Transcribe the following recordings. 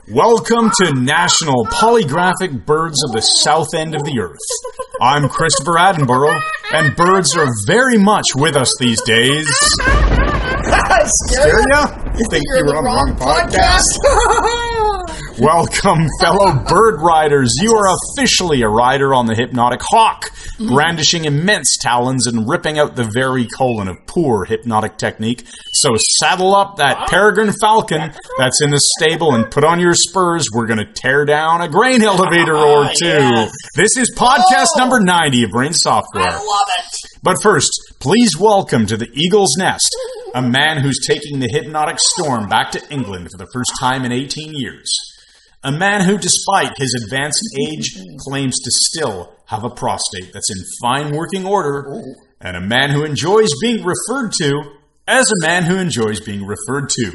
Welcome to National Polygraphic Birds of the South End of the Earth. I'm Christopher Attenborough, and birds are very much with us these days. Scare ya? You think you were on the wrong podcast? Welcome, fellow bird riders. You are officially a rider on the hypnotic hawk, brandishing immense talons and ripping out the very colon of poor hypnotic technique. So saddle up that peregrine falcon that's in the stable and put on your spurs. We're going to tear down a grain elevator or two. Yes. This is podcast number 90 of Brain Software. I love it. But first, please welcome to the Eagle's Nest, a man who's taking the hypnotic storm back to England for the first time in 18 years. A man who, despite his advanced age, claims to still have a prostate that's in fine working order. And a man who enjoys being referred to as a man who enjoys being referred to.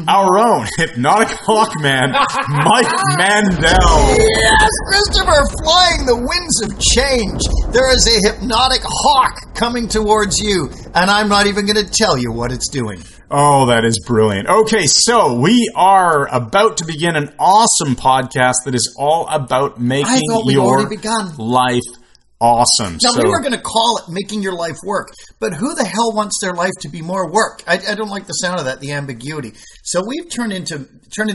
Our own hypnotic hawkman, Mike Mandel. Yes, Christopher, flying the winds of change. There is a hypnotic hawk coming towards you, and I'm not even going to tell you what it's doing. Oh, that is brilliant. Okay, so we are about to begin an awesome podcast that is all about making your life awesome. Now, we were going to call it Making Your Life Work, but who the hell wants their life to be more work? I don't like the sound of that, the ambiguity. So we've turned it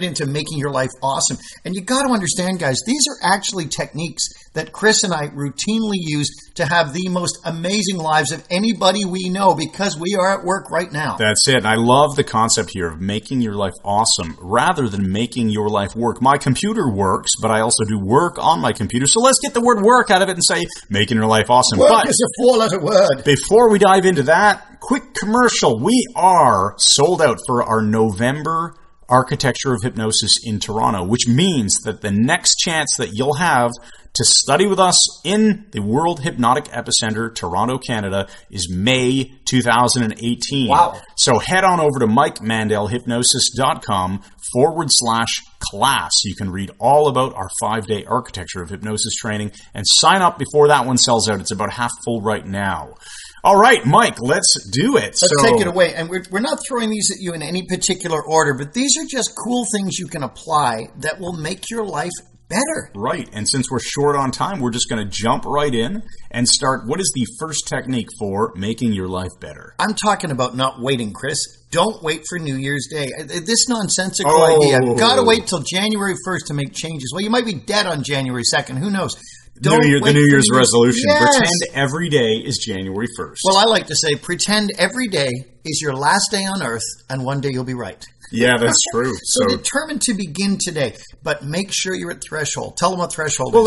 into Making Your Life Awesome. And you got to understand, guys, these are actually techniques that Chris and I routinely use to have the most amazing lives of anybody we know because we are at work right now. That's it. And I love the concept here of making your life awesome rather than making your life work. My computer works, but I also do work on my computer. So let's get the word work out of it and say making your life awesome. Work is a four-letter word. Before we dive into that, quick commercial. We are sold out for our November Architecture of Hypnosis in Toronto, which means that the next chance that you'll have to study with us in the World Hypnotic Epicenter, Toronto, Canada, is May 2018. Wow. So head on over to MikeMandelHypnosis.com/class. You can read all about our 5-day Architecture of Hypnosis training and sign up before that one sells out. It's about half full right now. All right, Mike, let's do it. Let's take it away. And we're not throwing these at you in any particular order, but these are just cool things you can apply that will make your life better. Right. And since we're short on time, we're just going to jump right in and start. What is the first technique for making your life better? I'm talking about not waiting, Chris. Don't wait for New Year's Day. This nonsensical idea. Got to wait till January 1st to make changes. Well, you might be dead on January 2nd. Who knows? The New Year's resolution. Yes. Pretend every day is January 1st. Well, I like to say pretend every day is your last day on Earth, and one day you'll be right. Yeah, that's true. So determined to begin today, but make sure you're at threshold. Tell them what threshold is. Well,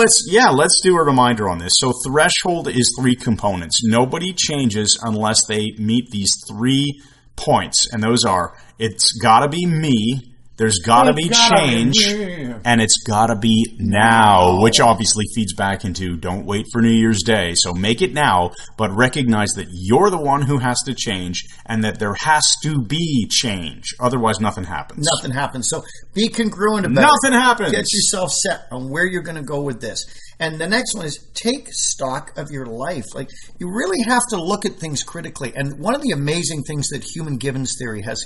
let's do a reminder on this. So threshold is 3 components. Nobody changes unless they meet these 3 points, and those are, it's got to be me, there's got to be change, and it's got to be now, which obviously feeds back into don't wait for New Year's Day. So make it now, but recognize that you're the one who has to change and that there has to be change. Otherwise, nothing happens. Nothing happens. So be congruent about it. Nothing happens. Get yourself set on where you're going to go with this. And the next one is take stock of your life. Like, you really have to look at things critically. And one of the amazing things that human givens theory has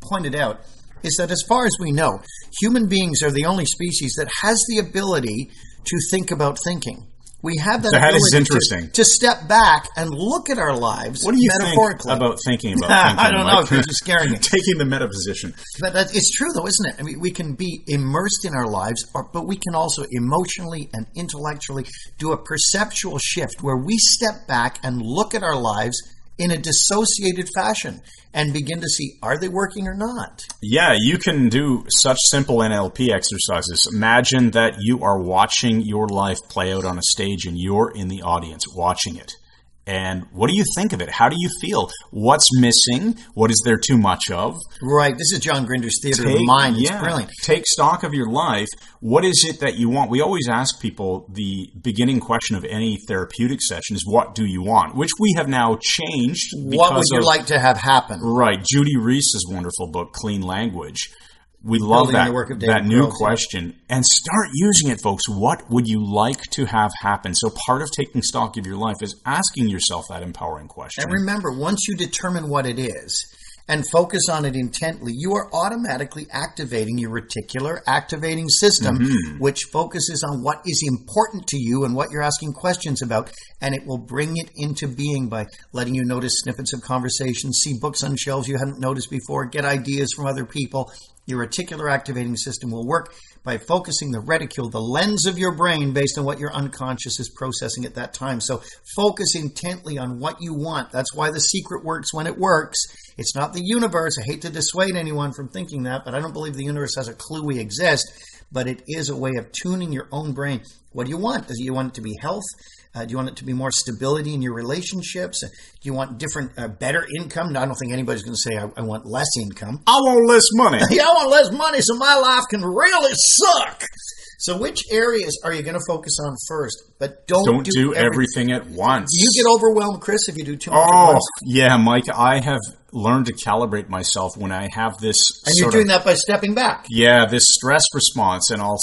pointed out is that as far as we know, human beings are the only species that has the ability to think about thinking. We have that ability to step back and look at our lives metaphorically. What do you think about thinking about thinking? I don't know, because you're scaring me. Taking the meta position. But it's true, though, isn't it? I mean, we can be immersed in our lives, but we can also emotionally and intellectually do a perceptual shift where we step back and look at our lives in a dissociated fashion and begin to see, are they working or not? Yeah, you can do such simple NLP exercises. Imagine that you are watching your life play out on a stage and you're in the audience watching it. And what do you think of it? How do you feel? What's missing? What is there too much of? Right. This is John Grinder's theater of the mind. It's brilliant. Take stock of your life. What is it that you want? We always ask people the beginning question of any therapeutic session is, what do you want? Which we have now changed. What would you like to have happen? Right. Judy Reese's wonderful book, Clean Language. We love that new question. And start using it, folks. What would you like to have happen? So part of taking stock of your life is asking yourself that empowering question. And remember, once you determine what it is, and focus on it intently, you are automatically activating your reticular activating system, which focuses on what is important to you and what you're asking questions about, and it will bring it into being by letting you notice snippets of conversation, see books on shelves you hadn't noticed before, get ideas from other people. Your reticular activating system will work by focusing the reticule, the lens of your brain, based on what your unconscious is processing at that time. So focus intently on what you want. That's why The Secret works when it works. It's not the universe. I hate to dissuade anyone from thinking that, but I don't believe the universe has a clue we exist. But it is a way of tuning your own brain. What do you want? Do you want it to be health? Do you want it to be more stability in your relationships? Do you want different, better income? No, I don't think anybody's going to say, I want less income. I want less money. Yeah, I want less money so my life can really suck. So which areas are you going to focus on first? But don't do everything at once. Do you get overwhelmed, Chris, if you do too much at once? Yeah, Mike, I have learned to calibrate myself when I have this And you're doing that by stepping back. Yeah, this stress response, and I'll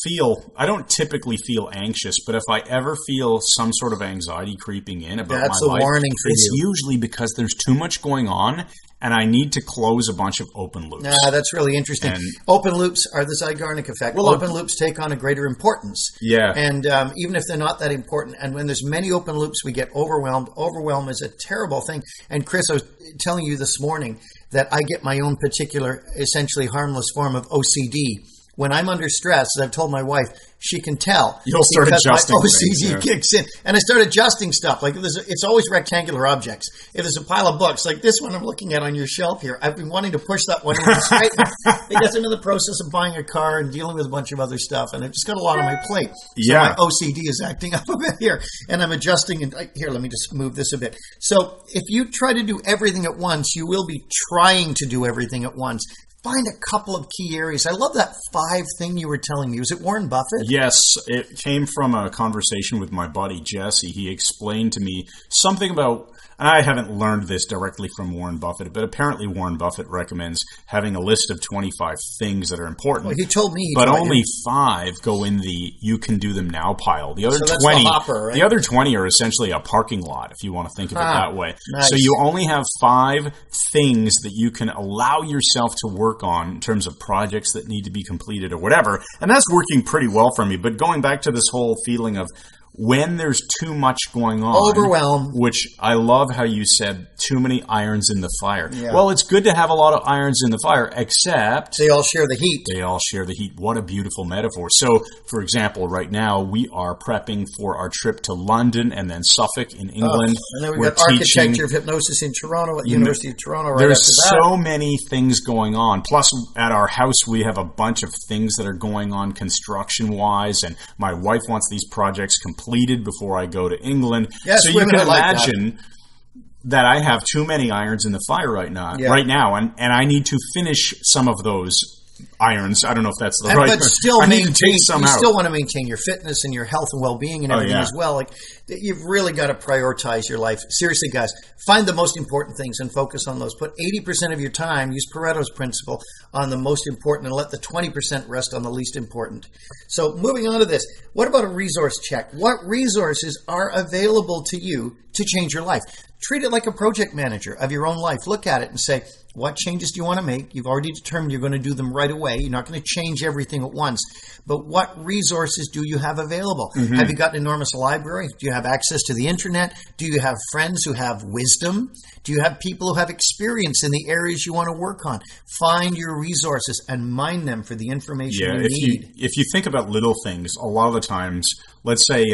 feel, I don't typically feel anxious, but if I ever feel some sort of anxiety creeping in about That's my life, a warning for it's you. usually because there's too much going on and I need to close a bunch of open loops. That's really interesting. And open loops are the Zygarnik effect. Well, open loops take on a greater importance. Yeah. And even if they're not that important, and when there's many open loops, we get overwhelmed. Overwhelm is a terrible thing. And Chris, I was telling you this morning that I get my own particular, essentially harmless form of OCD. When I'm under stress, as I've told my wife, she can tell. You'll start adjusting my OCD kicks in. And I start adjusting stuff. Like, it's always rectangular objects. If there's a pile of books, like this one I'm looking at on your shelf here, I've been wanting to push that one into straight because I'm in the process of buying a car and dealing with a bunch of other stuff, and I've just got a lot on my plate. So my OCD is acting up a bit here, and I'm adjusting. And here, let me just move this a bit. So if you try to do everything at once, you will be trying to do everything at once. Find a couple of key areas. I love that 5 thing you were telling me. Was it Warren Buffett? Yes, it came from a conversation with my buddy Jesse. He explained to me something about, and I haven't learned this directly from Warren Buffett, but apparently Warren Buffett recommends having a list of 25 things that are important. Well, he told me. But only 5 go in the you can do them now pile. The other 20, the hopper, right? The other 20 are essentially a parking lot, if you want to think of it that way. Nice. So you only have 5 things that you can allow yourself to work on in terms of projects that need to be completed or whatever. And that's working pretty well for me. But going back to this whole feeling of when there's too much going on, overwhelm, which I love how you said too many irons in the fire. Yeah. Well, it's good to have a lot of irons in the fire, except they all share the heat. They all share the heat. What a beautiful metaphor. So, for example, right now we are prepping for our trip to London and then Suffolk in England. And then we've got architecture of hypnosis in Toronto at the University of Toronto. Right there's after that. So many things going on. Plus, at our house, we have a bunch of things that are going on construction-wise, and my wife wants these projects completed before I go to England. Yes, so you can imagine that I have too many irons in the fire right now, and I need to finish some of those irons. I don't know if that's the right. But still, you still want to maintain your fitness and your health and well-being and everything as well. Like, you've really got to prioritize your life. Seriously, guys, find the most important things and focus on those. Put 80% of your time, use Pareto's principle, on the most important, and let the 20% rest on the least important. So moving on to this, what about a resource check? What resources are available to you to change your life? Treat it like a project manager of your own life. Look at it and say, what changes do you want to make? You've already determined you're going to do them right away. You're not going to change everything at once. But what resources do you have available? Mm-hmm. Have you got an enormous library? Do you have access to the internet? Do you have friends who have wisdom? Do you have people who have experience in the areas you want to work on? Find your resources and mine them for the information you need. If you think about little things, a lot of the times, let's say,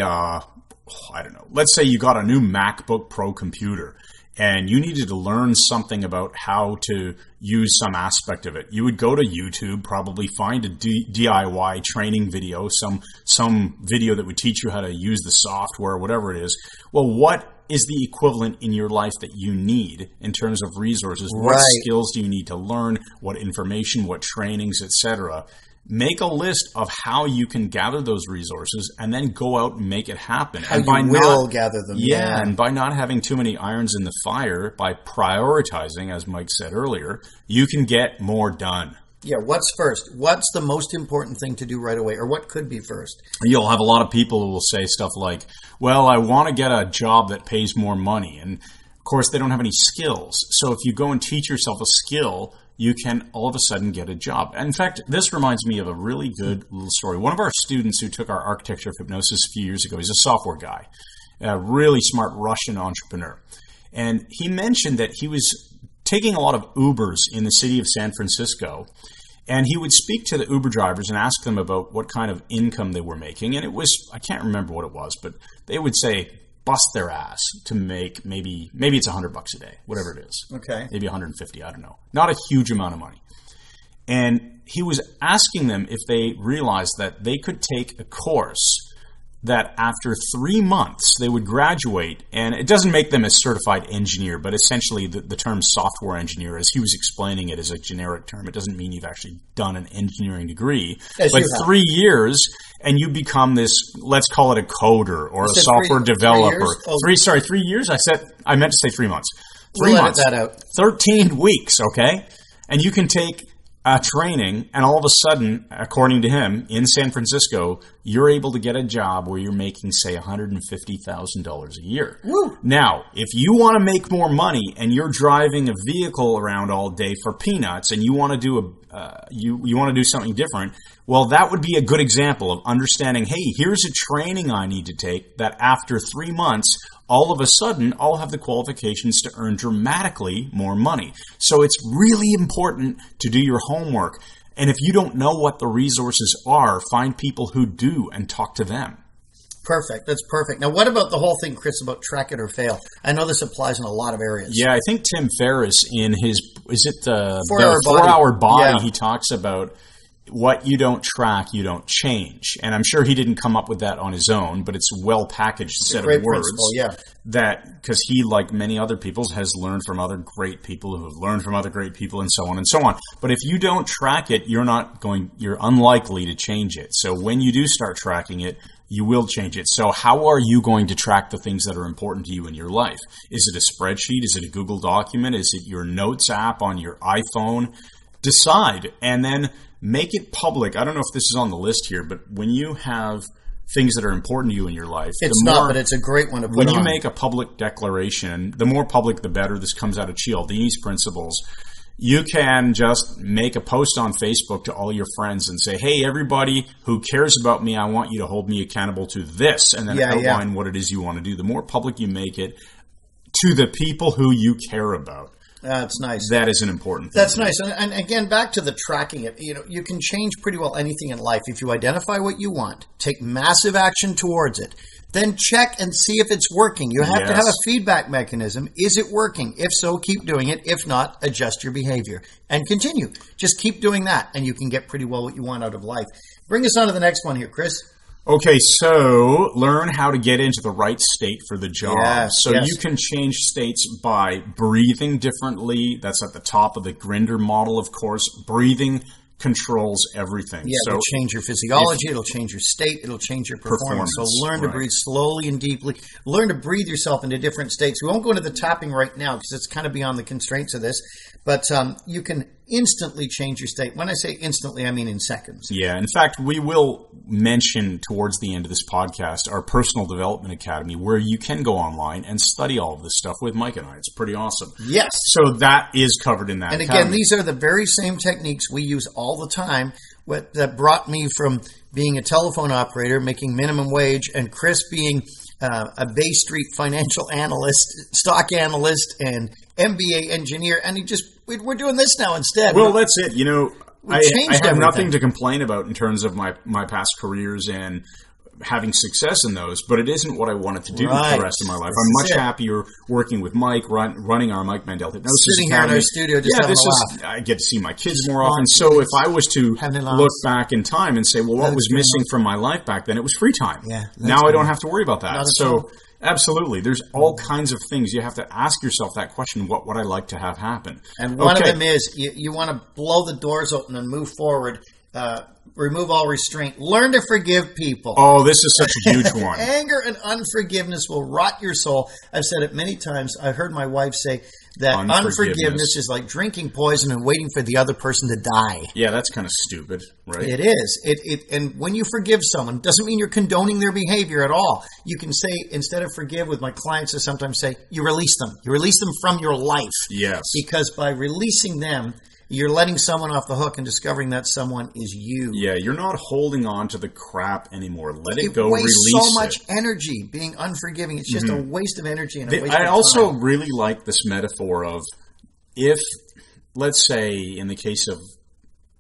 let's say you got a new MacBook Pro computer and you needed to learn something about how to use some aspect of it. You would go to YouTube, probably find a DIY training video, some video that would teach you how to use the software, whatever it is. Well, what is the equivalent in your life that you need in terms of resources? Right. What skills do you need to learn? What information, what trainings, etc.? Make a list of how you can gather those resources and then go out and make it happen. How you will gather them. Yeah, and by not having too many irons in the fire, by prioritizing, as Mike said earlier, you can get more done. Yeah, what's first? What's the most important thing to do right away? Or what could be first? You'll have a lot of people who will say stuff like, well, I want to get a job that pays more money. And of course, they don't have any skills. So if you go and teach yourself a skill, you can all of a sudden get a job. In fact, this reminds me of a really good little story. One of our students who took our architecture of hypnosis a few years ago, he's a software guy, a really smart Russian entrepreneur. And he mentioned that he was taking a lot of Ubers in the city of San Francisco. And he would speak to the Uber drivers and ask them about what kind of income they were making. And it was, I can't remember what it was, but they would say, bust their ass to make maybe it's $100 a day, whatever it is. Okay. Maybe 150, I don't know. Not a huge amount of money. And he was asking them if they realized that they could take a course that after 3 months they would graduate, and it doesn't make them a certified engineer, but essentially the term software engineer, as he was explaining it, is a generic term. It doesn't mean you've actually done an engineering degree. Yes, but 3 years, and you become this, let's call it a coder or a software developer. 3 years? I meant to say 3 months. 3 months. Edit that out. 13 weeks, okay? And you can take a training, and all of a sudden, according to him, in San Francisco, you're able to get a job where you're making, say, $150,000 a year. Woo. Now, if you want to make more money and you're driving a vehicle around all day for peanuts, and you want to do you want to do something different, well, that would be a good example of understanding, hey, here's a training I need to take that after 3 months, all of a sudden, I'll have the qualifications to earn dramatically more money. So it's really important to do your homework. And if you don't know what the resources are, find people who do and talk to them. Perfect. That's perfect. Now, what about the whole thing, Chris, about track it or fail? I know this applies in a lot of areas. Yeah, I think Tim Ferriss in his, is it the 4-Hour Body? Yeah. He talks about what you don't track, you don't change. And I'm sure he didn't come up with that on his own, but it's a well-packaged set of words. Principle, yeah. That, because he, like many other people, has learned from other great people who have learned from other great people, and so on and so on. But if you don't track it, you're unlikely to change it. So when you do start tracking it, you will change it. So how are you going to track the things that are important to you in your life? Is it a spreadsheet? Is it a Google document? Is it your notes app on your iPhone? Decide, and then make it public. I don't know if this is on the list here, but when you have things that are important to you in your life, it's not, but it's a great one to put on. When you make a public declaration, the more public, the better. This comes out of Cialdini's principles. You can just make a post on Facebook to all your friends and say, hey, everybody who cares about me, I want you to hold me accountable to this, and then outline what it is you want to do. The more public you make it to the people who you care about, that's nice. That is an important thing. That's nice. And again, back to the tracking it, you can change pretty well anything in life. If you identify what you want, take massive action towards it, then check and see if it's working. You have to have a feedback mechanism. Is it working? If so, keep doing it. If not, adjust your behavior and continue. Just keep doing that, and you can get pretty well what you want out of life. Bring us on to the next one here, Chris. Okay, so learn how to get into the right state for the job. You can change states by breathing differently. That's at the top of the Grinder model, of course. Breathing controls everything. Yeah, it'll change your physiology, it'll change your state, it'll change your performance. So learn to breathe slowly and deeply. Learn to breathe yourself into different states. We won't go into the tapping right now because it's kind of beyond the constraints of this, but you can instantly change your state. When I say instantly, I mean in seconds. Yeah, in fact, we will mention towards the end of this podcast our Personal Development Academy, where you can go online and study all of this stuff with Mike and I. It's pretty awesome. Yes. So that is covered in that And academy. again, these are the very same techniques we use all the time that brought me from being a telephone operator, making minimum wage, and Chris being a Bay Street financial analyst, stock analyst, and MBA engineer. And we're doing this now instead. Well, that's it. I have nothing everything to complain about in terms of my past careers and having success in those, but it isn't what I wanted to do for the rest of my life. I'm much happier working with Mike, running our Mike Mandel Hypnosis Sitting Academy. here in our studio just having a laugh. I get to see my kids more often. So if I was to look back in time and say, well, what was missing from my life back then? It was free time. Yeah, now I don't have to worry about that. So absolutely, there's all kinds of things. You have to ask yourself that question, what would I like to have happen? And one of them is you want to blow the doors open and move forward. Remove all restraint. Learn to forgive people. Oh, this is such a huge one. Anger and unforgiveness will rot your soul. I've said it many times. I've heard my wife say, that unforgiveness is like drinking poison and waiting for the other person to die. Yeah, that's kind of stupid, right? It is. And when you forgive someone, doesn't mean you're condoning their behavior at all. You can say, instead of forgive, with my clients, I sometimes say, you release them. You release them from your life. Yes. Because by releasing them, you're letting someone off the hook and discovering that someone is you. Yeah, you're not holding on to the crap anymore. Let it go. It wastes release so much energy being unforgiving. It's just a waste of energy and a waste I of also time. really like this metaphor of if, let's say, in the case of,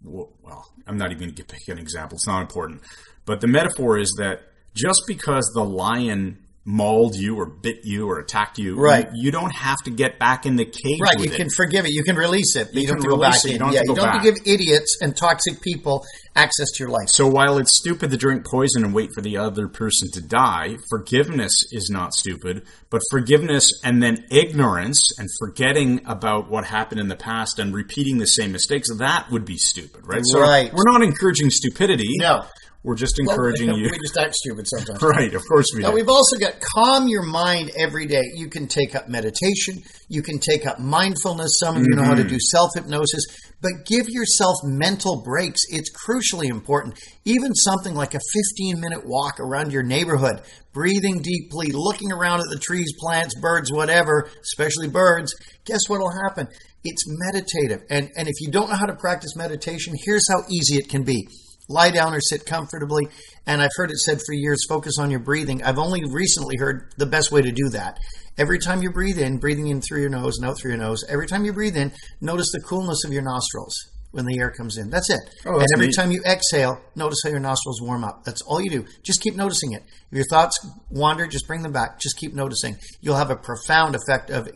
well, I'm not even going to pick an example. It's not important. But the metaphor is that just because the lion mauled you or bit you or attacked you, right. you don't have to get back in the cage right, with you can forgive it. You can release it. But you don't have to go back in. You don't have to give idiots and toxic people access to your life. So while it's stupid to drink poison and wait for the other person to die, forgiveness is not stupid. But forgiveness and then ignorance and forgetting about what happened in the past and repeating the same mistakes, that would be stupid, right? So right. We're not encouraging stupidity. No. We're just encouraging you. We just act stupid sometimes. Right, of course we do. Now, we've also got calm your mind every day. You can take up meditation. You can take up mindfulness. Some of you know how to do self-hypnosis. But give yourself mental breaks. It's crucially important. Even something like a 15-minute walk around your neighborhood, breathing deeply, looking around at the trees, plants, birds, whatever, especially birds. Guess what will happen? It's meditative. And if you don't know how to practice meditation, here's how easy it can be. Lie down or sit comfortably. And I've heard it said for years, focus on your breathing. I've only recently heard the best way to do that. Every time you breathe in, breathing in through your nose and out through your nose. Every time you breathe in, notice the coolness of your nostrils when the air comes in. That's it. Oh, and every time you exhale, notice how your nostrils warm up. That's all you do. Just keep noticing it. If your thoughts wander, just bring them back. Just keep noticing. You'll have a profound effect of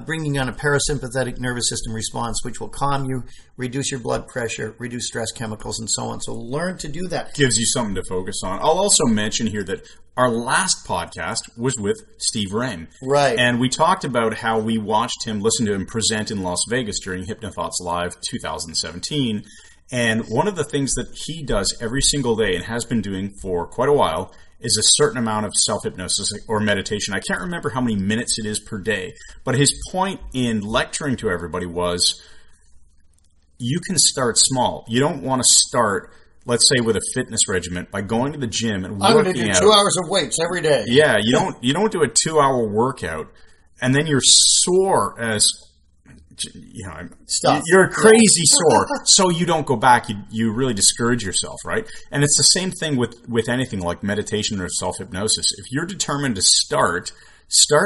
bringing on a parasympathetic nervous system response, which will calm you, reduce your blood pressure, reduce stress chemicals, and so on. So learn to do that. Gives you something to focus on. I'll also mention here that our last podcast was with Steve Rain. Right. And we talked about how we watched him, listened to him present in Las Vegas during HypnoThoughts Live 2017. And one of the things that he does every single day and has been doing for quite a while is a certain amount of self-hypnosis or meditation. I can't remember how many minutes it is per day, but his point in lecturing to everybody was you can start small. You don't want to start, let's say, with a fitness regimen by going to the gym and working out. I'm going to do 2 hours of weights every day. Yeah, you don't do a 2-hour workout and then you're sore as you're crazy sore, so you don't go back. You really discourage yourself, right? And it's the same thing with anything like meditation or self-hypnosis. If you're determined to start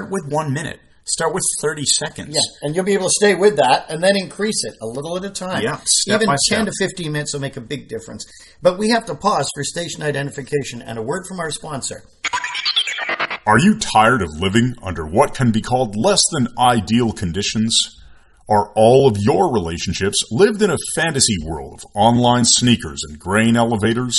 with 1 minute. Start with 30 seconds. Yeah, and you'll be able to stay with that and then increase it a little at a time. Yeah, step Even by 10 step. to 15 minutes will make a big difference. But we have to pause for station identification and a word from our sponsor. Are you tired of living under what can be called less than ideal conditions? Are all of your relationships lived in a fantasy world of online sneakers and grain elevators?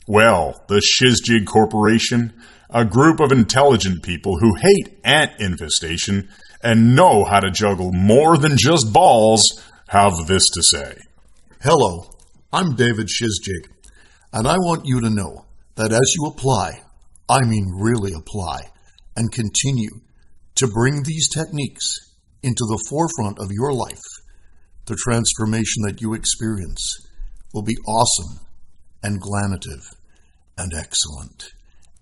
Well, the Shizjig Corporation, a group of intelligent people who hate ant infestation and know how to juggle more than just balls, have this to say. Hello, I'm David Shizjig, and I want you to know that as you apply, I mean really apply, and continue to bring these techniques into the forefront of your life, the transformation that you experience will be awesome and glanative and excellent.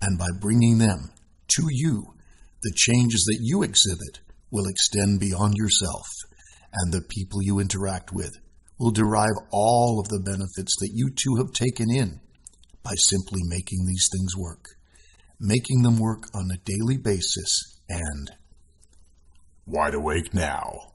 And by bringing them to you, the changes that you exhibit will extend beyond yourself, and the people you interact with will derive all of the benefits that you too have taken in by simply making these things work, making them work on a daily basis, and Wide awake now.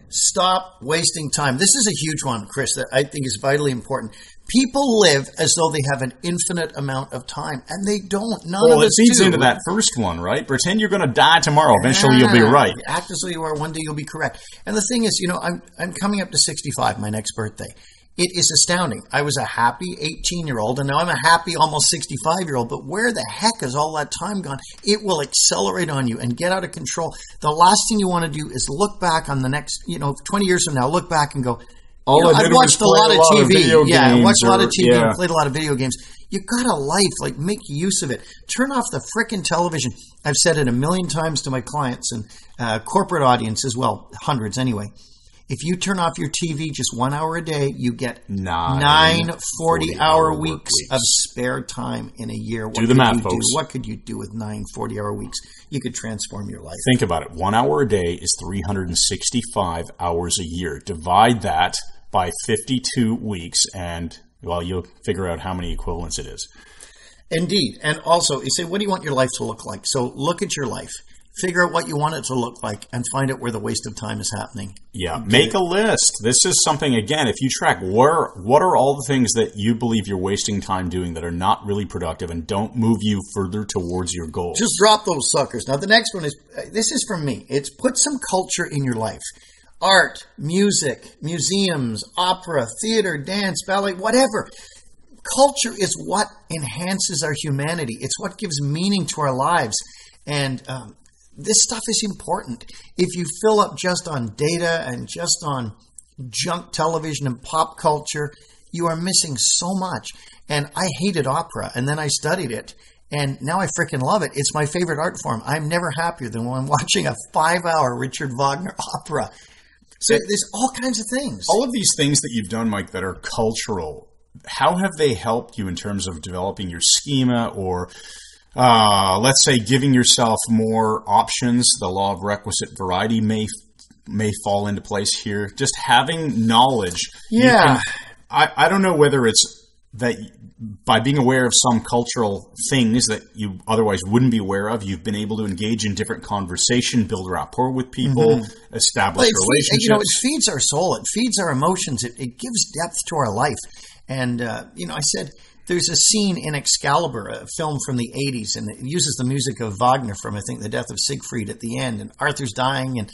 Stop wasting time. This is a huge one, Chris, that I think is vitally important. People live as though they have an infinite amount of time, and they don't. None of us do. It feeds into that first one, right? Pretend you're going to die tomorrow. Eventually, you'll be right. Act as though you are. One day, you'll be correct. And the thing is, I'm coming up to 65, my next birthday. It is astounding. I was a happy 18-year-old, and now I'm a happy almost 65-year-old. But where the heck has all that time gone? It will accelerate on you and get out of control. The last thing you want to do is look back on the next, 20 years from now, look back and go, I've watched a lot of TV. Yeah, I watched a lot of TV Yeah. and played a lot of video games. You got a life. Like, make use of it. Turn off the frickin' television. I've said it a million times to my clients and corporate audience as well, hundreds anyway. If you turn off your TV just 1 hour a day, you get nine 40-hour weeks of spare time in a year. Do the math, folks. What could you do with 9 40-hour weeks? You could transform your life. Think about it. 1 hour a day is 365 hours a year. Divide that by 52 weeks, and, well, you'll figure out how many equivalents it is. Indeed. And also, you say, what do you want your life to look like? So look at your life. Figure out what you want it to look like and find out where the waste of time is happening. Yeah, make a list. This is something, again, if you track what are all the things that you believe you're wasting time doing that are not really productive and don't move you further towards your goals. Just drop those suckers. Now, the next one is, this is from me. It's put some culture in your life. Art, music, museums, opera, theater, dance, ballet, whatever. Culture is what enhances our humanity. It's what gives meaning to our lives. And this stuff is important. If you fill up just on data and just on junk television and pop culture, you are missing so much. And I hated opera, and then I studied it. And now I freaking love it. It's my favorite art form. I'm never happier than when I'm watching a 5-hour Richard Wagner opera. So there's all kinds of things. All of these things that you've done, Mike, that are cultural, how have they helped you in terms of developing your schema or, let's say, giving yourself more options? The law of requisite variety may fall into place here. Just having knowledge. Yeah. I don't know whether it's that by being aware of some cultural things that you otherwise wouldn't be aware of, you've been able to engage in different conversation, build rapport with people, establish relationships. It feeds our soul. It feeds our emotions. It gives depth to our life. And, I said there's a scene in Excalibur, a film from the 80s, and it uses the music of Wagner from, I think, The Death of Siegfried at the end. And Arthur's dying, and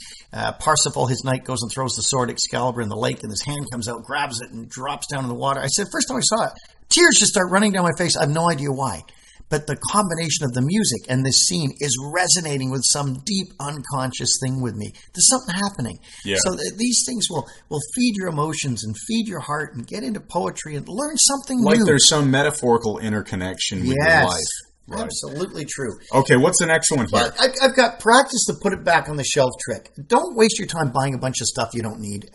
Parsifal, his knight, goes and throws the sword Excalibur in the lake, and his hand comes out, grabs it, and drops down in the water. I said, first time I saw it, tears just start running down my face. I have no idea why. But the combination of the music and this scene is resonating with some deep unconscious thing with me. There's something happening. Yeah. So these things will feed your emotions and feed your heart and get into poetry and learn something new. Like there's some metaphorical interconnection with your life. Right. Absolutely true. Okay, what's the next one here? I've got practice to put it back on the shelf trick. Don't waste your time buying a bunch of stuff you don't need.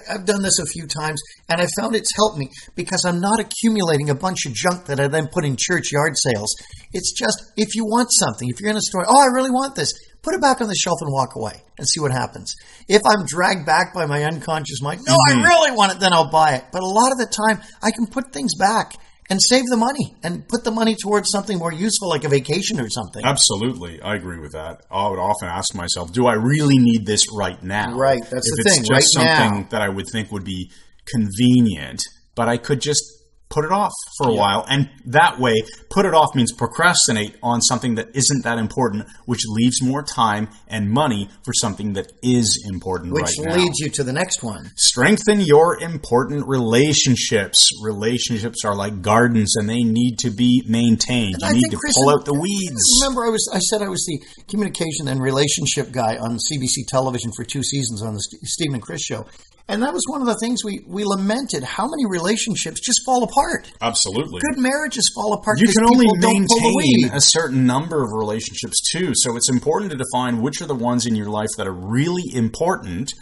I've done this a few times, and I found it's helped me because I'm not accumulating a bunch of junk that I then put in church yard sales. It's just, if you want something, if you're in a store, I really want this, put it back on the shelf and walk away and see what happens. If I'm dragged back by my unconscious mind, I really want it, then I'll buy it. But a lot of the time, I can put things back and save the money and put the money towards something more useful like a vacation or something. Absolutely. I agree with that. I would often ask myself, do I really need this right now? Right. That's the thing. If it's just something that I would think would be convenient, but I could just put it off for a while. And that way, put it off means procrastinate on something that isn't that important, which leaves more time and money for something that is important right now. Which leads you to the next one. Strengthen your important relationships. Relationships are like gardens, and they need to be maintained. You need to pull out the weeds. Remember, I said I was the communication and relationship guy on CBC television for 2 seasons on the Stephen and Chris show. And that was one of the things we lamented, how many relationships just fall apart. Absolutely. Good marriages fall apart. You can only maintain a certain number of relationships too. So it's important to define which are the ones in your life that are really important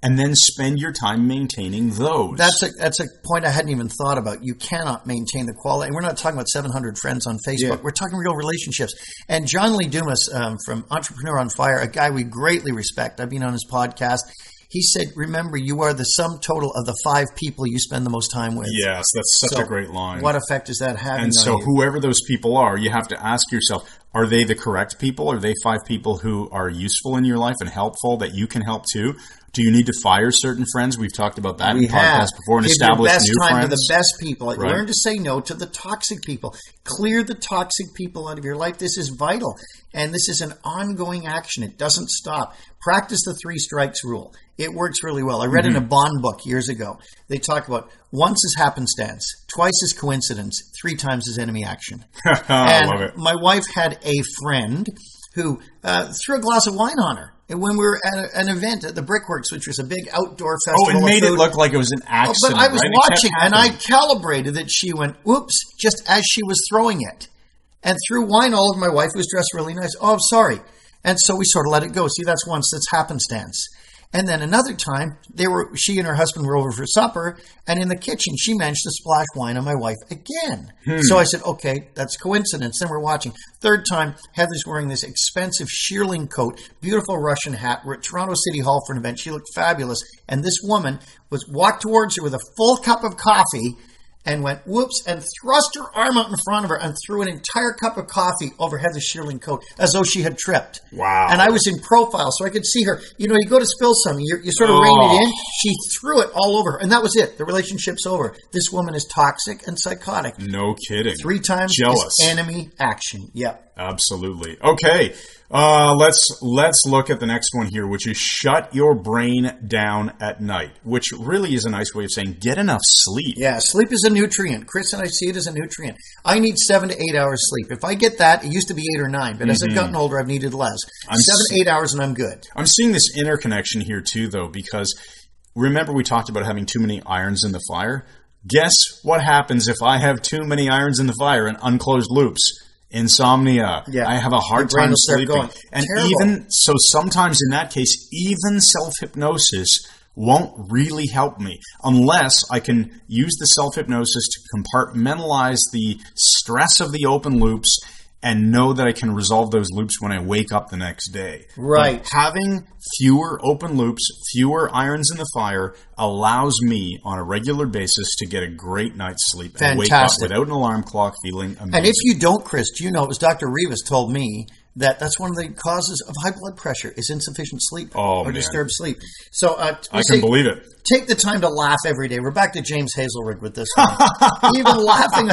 and then spend your time maintaining those. That's a point I hadn't even thought about. You cannot maintain the quality. And we're not talking about 700 friends on Facebook. Yeah. We're talking real relationships. And John Lee Dumas from Entrepreneur on Fire, a guy we greatly respect. I've been on his podcast. He said, remember, you are the sum total of the 5 people you spend the most time with. Yes, that's such a great line. What effect is that having on you? And so whoever those people are, you have to ask yourself, are they the correct people? Are they 5 people who are useful in your life and helpful that you can help too? Do you need to fire certain friends? We've talked about that in podcasts before and establish new friends. Give your best time to the best people. Right. Learn to say no to the toxic people. Clear the toxic people out of your life. This is vital. And this is an ongoing action. It doesn't stop. Practice the 3 strikes rule. It works really well. I read in a Bond book years ago. They talk about once is happenstance, twice is coincidence, 3 times is enemy action. I love it. My wife had a friend who threw a glass of wine on her. when we were at an event at the Brickworks, which was a big outdoor festival. Oh, it made of it food. look like it was an accident. But I was right? watching, and I calibrated that she went, whoops, just as she was throwing it. And threw wine all over my wife, who was dressed really nice. Oh, I'm sorry. And so we sort of let it go. See, that's once, that's happenstance. And then another time, she and her husband were over for supper, and in the kitchen, she managed to splash wine on my wife again. So I said, okay, that's coincidence. Then we're watching. Third time, Heather's wearing this expensive shearling coat, beautiful Russian hat. We're at Toronto City Hall for an event. She looked fabulous. And this woman walked towards her with a full cup of coffee and went, whoops, and thrust her arm out in front of her and threw an entire cup of coffee over Heather's shearling coat as though she had tripped. Wow. And I was in profile, so I could see her. You know, you go to spill something, you sort of rein it in. She threw it all over her, and that was it. The relationship's over. This woman is toxic and psychotic. No kidding. 3 times Jealous. is enemy action. Yep. Absolutely. Okay. Let's look at the next one here, which is shut your brain down at night, which really is a nice way of saying get enough sleep. Yeah, sleep is a nutrient. Chris and I see it as a nutrient. I need 7 to 8 hours sleep. If I get that, it used to be 8 or 9, but as I've gotten older, I've needed less. 7 to 8 hours and I'm good. I'm seeing this interconnection here too, though, because remember we talked about having too many irons in the fire? Guess what happens if I have too many irons in the fire and unclosed loops? Insomnia. Yeah. I have a hard Your brain time will start sleeping. going. And Terrible. even so, sometimes in that case, even self-hypnosis won't really help me unless I can use the self-hypnosis to compartmentalize the stress of the open loops and know that I can resolve those loops when I wake up the next day. Right. But having fewer open loops, fewer irons in the fire allows me on a regular basis to get a great night's sleep and wake up without an alarm clock feeling amazing. And if you don't, Chris, do you know, as Dr. Rivas told me, that's one of the causes of high blood pressure is insufficient sleep or disturbed sleep. So I can believe it. Take the time to laugh every day. We're back to James Hazelrig with this one. Even laughing,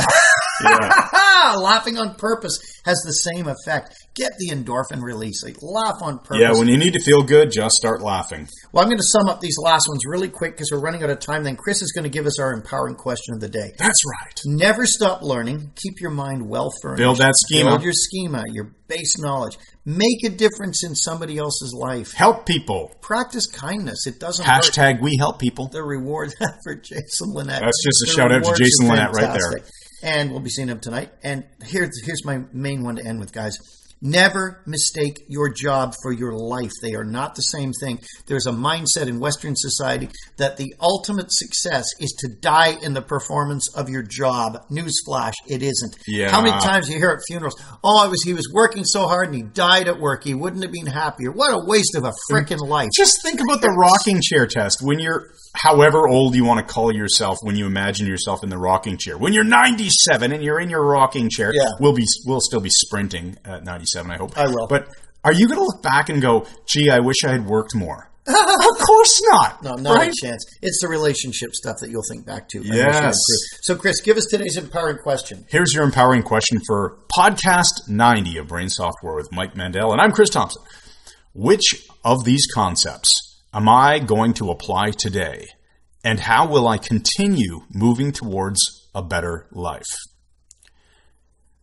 laughing on purpose has the same effect. Get the endorphin release. Like, laugh on purpose. Yeah, when you need to feel good, just start laughing. Well, I'm going to sum up these last ones really quick because we're running out of time. Then Chris is going to give us our empowering question of the day. That's right. Never stop learning. Keep your mind well furnished. Build that schema. Build your schema, your base knowledge. Make a difference in somebody else's life. Help people. Practice kindness. It doesn't Hashtag hurt. we help people. The reward for Jason Linett. That's just a shout out to Jason Linett right there. And we'll be seeing him tonight. And here's my main one to end with, guys. Never mistake your job for your life. They are not the same thing. There's a mindset in Western society that the ultimate success is to die in the performance of your job. Newsflash, it isn't. Yeah. How many times you hear at funerals, he was working so hard and he died at work. He wouldn't have been happier. What a waste of a frickin' life. Just think about the rocking chair test. When you're however old you want to call yourself, when you imagine yourself in the rocking chair. When you're 97 and you're in your rocking chair, we'll still be sprinting at 97, I hope. I will. But are you going to look back and go, gee, I wish I had worked more? Of course not. No, not right? a chance. It's the relationship stuff that you'll think back to. Yes. So, Chris, give us today's empowering question. Here's your empowering question for Podcast 90 of Brain Software with Mike Mandel. And I'm Chris Thompson. Which of these concepts am I going to apply today? And how will I continue moving towards a better life?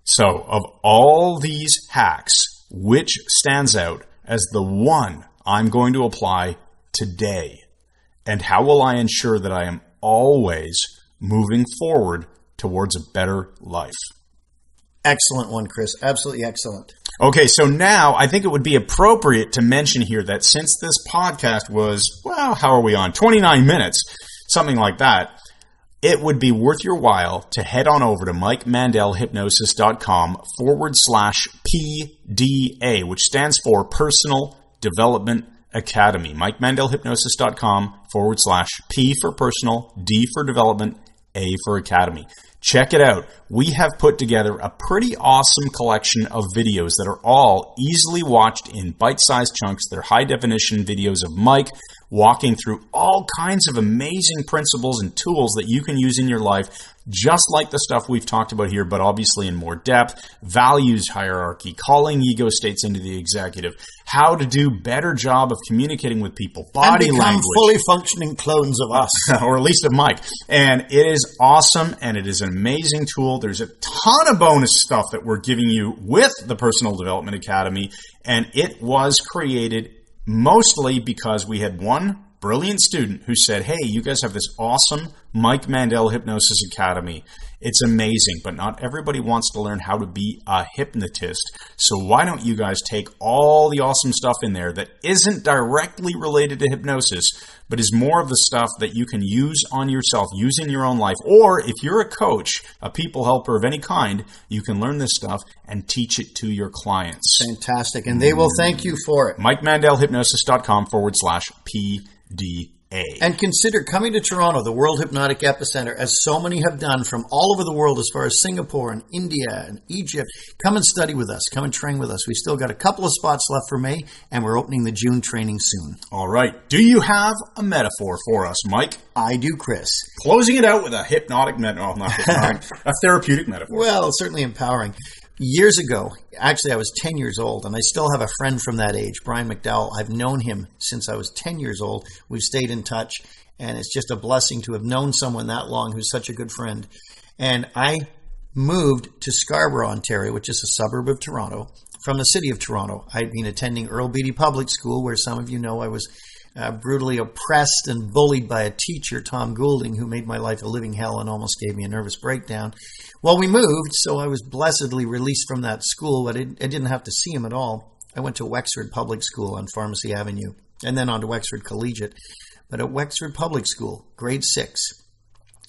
So, of all these hacks, which stands out as the one I'm going to apply today? And how will I ensure that I am always moving forward towards a better life? Excellent one, Chris. Absolutely excellent. Okay, so now I think it would be appropriate to mention here that since this podcast was, how are we on? 29 minutes, something like that. It would be worth your while to head on over to MikeMandelHypnosis.com/PDA, which stands for Personal Development Academy. MikeMandelHypnosis.com/P for personal, D for development, A for academy. Check it out. We have put together a pretty awesome collection of videos that are all easily watched in bite-sized chunks. They're high-definition videos of Mike walking through all kinds of amazing principles and tools that you can use in your life, just like the stuff we've talked about here, but obviously in more depth. Values hierarchy, calling ego states into the executive, how to do better job of communicating with people, body and become language. fully functioning clones of us. Or at least of Mike. And it is awesome, and it is an amazing tool. There's a ton of bonus stuff that we're giving you with the Personal Development Academy, and it was created mostly because we had one brilliant student who said, hey, you guys have this awesome Mike Mandel Hypnosis Academy. It's amazing, but not everybody wants to learn how to be a hypnotist. So why don't you guys take all the awesome stuff in there that isn't directly related to hypnosis, but is more of the stuff that you can use on yourself, use in your own life. Or if you're a coach, a people helper of any kind, you can learn this stuff and teach it to your clients. Fantastic. And they will thank you for it. MikeMandelHypnosis.com/PDA. And consider coming to Toronto, the World Hypnotic Epicenter, as so many have done from all over the world, as far as Singapore and India and Egypt. Come and study with us. Come and train with us. We still got a couple of spots left for May, and we're opening the June training soon. All right. Do you have a metaphor for us, Mike? I do, Chris. Closing it out with a hypnotic metaphor. Not hypnotic, a therapeutic metaphor. Well, certainly empowering. Years ago, actually I was 10 years old, and I still have a friend from that age, Brian McDowell. I've known him since I was 10 years old. We've stayed in touch, and it's just a blessing to have known someone that long who's such a good friend. And I moved to Scarborough, Ontario, which is a suburb of Toronto, from the city of Toronto. I'd been attending Earl Beatty Public School, where some of you know I was brutally oppressed and bullied by a teacher, Tom Goulding, who made my life a living hell and almost gave me a nervous breakdown. Well, we moved, so I was blessedly released from that school, but I didn't have to see him at all. I went to Wexford Public School on Pharmacy Avenue, and then on to Wexford Collegiate. But at Wexford Public School, grade 6,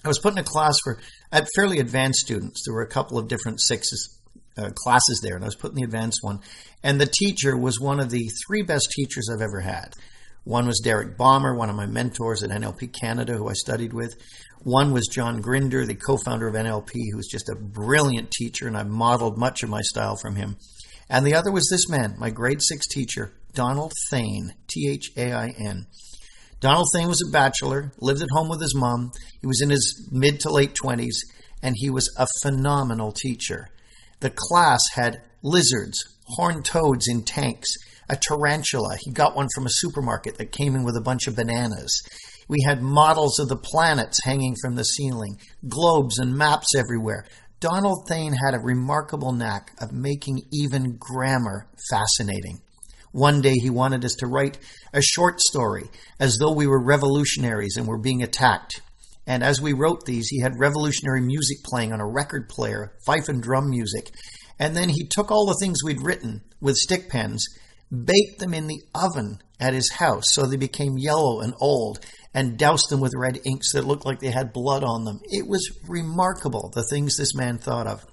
I was put in a class for fairly advanced students. There were a couple of different classes there, and I was put in the advanced one. And the teacher was one of the 3 best teachers I've ever had. One was Derek Baumer, one of my mentors at NLP Canada, who I studied with. One was John Grinder, the co-founder of NLP, who was just a brilliant teacher, and I modeled much of my style from him. And the other was this man, my grade 6 teacher, Donald Thain, Thain. Donald Thain was a bachelor, lived at home with his mom. He was in his mid to late 20s, and he was a phenomenal teacher. The class had lizards, horned toads in tanks, a tarantula. He got one from a supermarket that came in with a bunch of bananas. We had models of the planets hanging from the ceiling, globes and maps everywhere. Donald Thain had a remarkable knack of making even grammar fascinating. One day he wanted us to write a short story as though we were revolutionaries and were being attacked. And as we wrote these, he had revolutionary music playing on a record player, fife and drum music. And then he took all the things we'd written with stick pens, baked them in the oven at his house so they became yellow and old, and doused them with red inks that looked like they had blood on them. It was remarkable, the things this man thought of.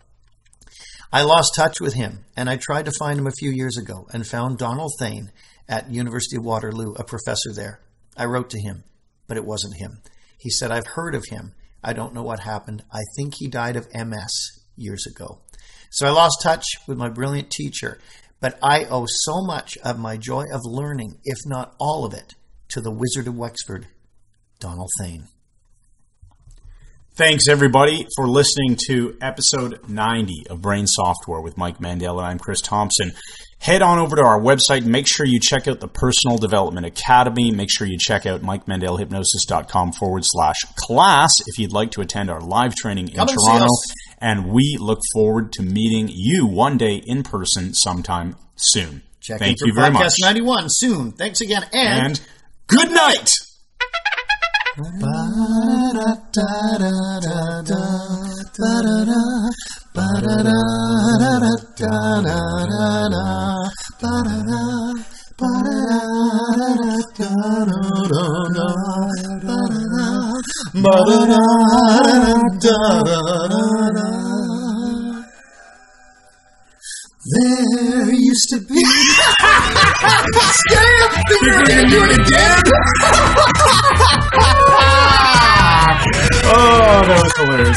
I lost touch with him, and I tried to find him a few years ago and found Donald Thain at University of Waterloo, a professor there. I wrote to him, but it wasn't him. He said, I've heard of him. I don't know what happened. I think he died of MS years ago. So I lost touch with my brilliant teacher, but I owe so much of my joy of learning, if not all of it, to the Wizard of Wexford, Donald Thain. Thanks, everybody, for listening to episode 90 of Brain Software with Mike Mandel, and I'm Chris Thompson. Head on over to our website. Make sure you check out the Personal Development Academy. Make sure you check out MikeMandelHypnosis.com/class if you'd like to attend our live training in Toronto. And we look forward to meeting you one day in person sometime soon. Thank you very much. Podcast 91 soon. Thanks again. And good night. There used to be. You're going to do it again? Oh, that was hilarious.